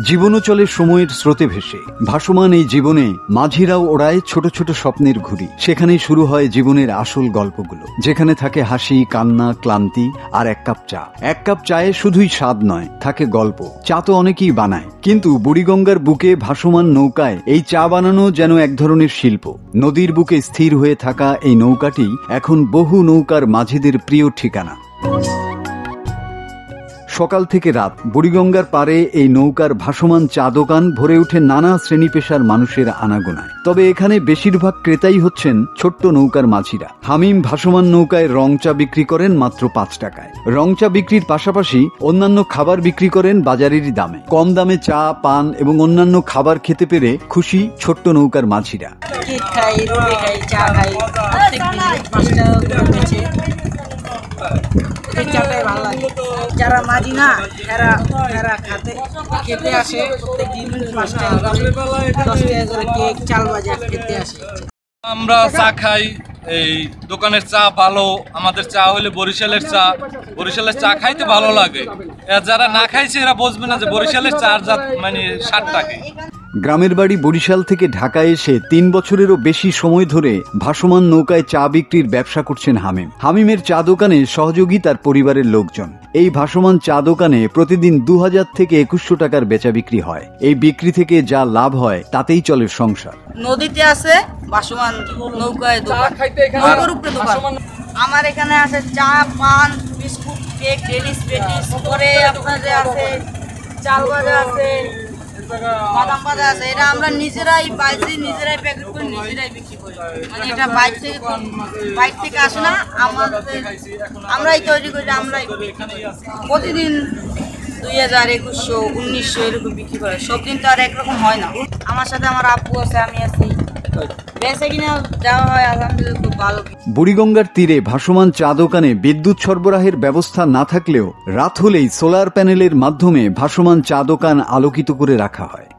জীবনও চলে সময়ের স্রোতে ভেসে। ভাসমান এই জীবনে মাঝিরাও ওড়ায় ছোট ছোট স্বপ্নের ঘুড়ি। সেখানেই শুরু হয় জীবনের আসল গল্পগুলো, যেখানে থাকে হাসি, কান্না, ক্লান্তি আর এক কাপ চা। এক কাপ চায়ে শুধুই স্বাদ নয়, থাকে গল্প। চা তো অনেকেই বানায়, কিন্তু বুড়িগঙ্গার বুকে ভাসমান নৌকায় এই চা বানানো যেন এক ধরনের শিল্প। নদীর বুকে স্থির হয়ে থাকা এই নৌকাটি এখন বহু নৌকার মাঝিদের প্রিয় ঠিকানা। সকাল থেকে রাত বুড়িগঙ্গার পারে এই নৌকার ভাসমান চা দোকান ভরে ওঠে নানা শ্রেণী পেশার মানুষের আনাগোনায়। তবে এখানে বেশিরভাগ ক্রেতাই হচ্ছেন ছোট্ট নৌকার মাঝিরা। হামিম ভাসমান নৌকায় রং চা বিক্রি করেন মাত্র 5 টাকায়। রং চা বিক্রির পাশাপাশি অন্যান্য খাবার বিক্রি করেন বাজারেরই দামে। কম দামে চা, পান এবং অন্যান্য খাবার খেতে পেরে খুশি ছোট্ট নৌকার মাঝিরা। যারা মাঝি না এরা খেতে আসে, প্রত্যেকদিন 5 টাকা করে 10 টাকা করে কেক, চাল বাজার খেতে আসে। আমরা চা খাই, এই দোকানের চা ভালো। আমাদের চা হলে বরিশালের চা, বরিশালের চা খাইতে ভালো লাগে। যারা না খাইছে এরা বুঝবে না যে বরিশালের চার জাত মানে 60 টাকা। গ্রামের বাড়ি বরিশাল থেকে ঢাকায় এসে 3 বছরেরও বেশি সময় ধরে ভাসমান নৌকায় চা বিক্রির ব্যবসা করছেন হামিম। হামিমের চা দোকানে সহযোগী তার পরিবারের লোকজন। এই ভাসমান চা দোকানে প্রতিদিন 2000 থেকে 2100 টাকার বেচা বিক্রি হয়। এই বিক্রি থেকে যা লাভ হয় তাতেই চলে সংসার। নদীতে আছে ভাসমান নৌকায় দোকান, নৌকার উপরে দোকান। আমার এখানে আছে চা, পান, বিস্কুট, কেক, ডেনিস পেটিস করে আপনাদের আছে, চাল ভাজা আছে, বাদাম ভাজা আছে। এটা আমরা নিজেরাই বাইছি, নিজেরাই প্যাকেট করে নিজেরাই বিক্রি করি। মানে এটা বাইক থেকে আসে না, আমরাই তৈরি করি, আমরাই প্রতিদিন 2000, 2100, 1900 এরকম বিক্রি করে। সব দিন তো আর একরকম হয় না। আমার সাথে আমার আব্বু আছে, আমি আছি, বেচা কিনা দেওয়া হয় আলহামদুলিল্লাহ খুব ভালো। বুড়িগঙ্গার তীরে ভাসমান চা দোকানে বিদ্যুৎ সরবরাহের ব্যবস্থা না থাকলেও রাত হলেই সোলার প্যানেলের মাধ্যমে ভাসমান চা দোকান আলোকিত করে রাখা হয়।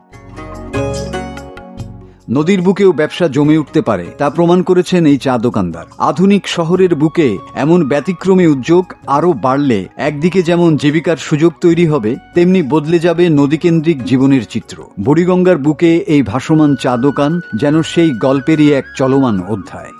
নদীর বুকেও ব্যবসা জমে উঠতে পারে, তা প্রমাণ করেছেন এই চা দোকানদার। আধুনিক শহরের বুকে এমন ব্যতিক্রমী উদ্যোগ আরও বাড়লে একদিকে যেমন জীবিকার সুযোগ তৈরি হবে, তেমনি বদলে যাবে নদীকেন্দ্রিক জীবনের চিত্র। বুড়িগঙ্গার বুকে এই ভাসমান চা দোকান যেন সেই গল্পেরই এক চলমান অধ্যায়।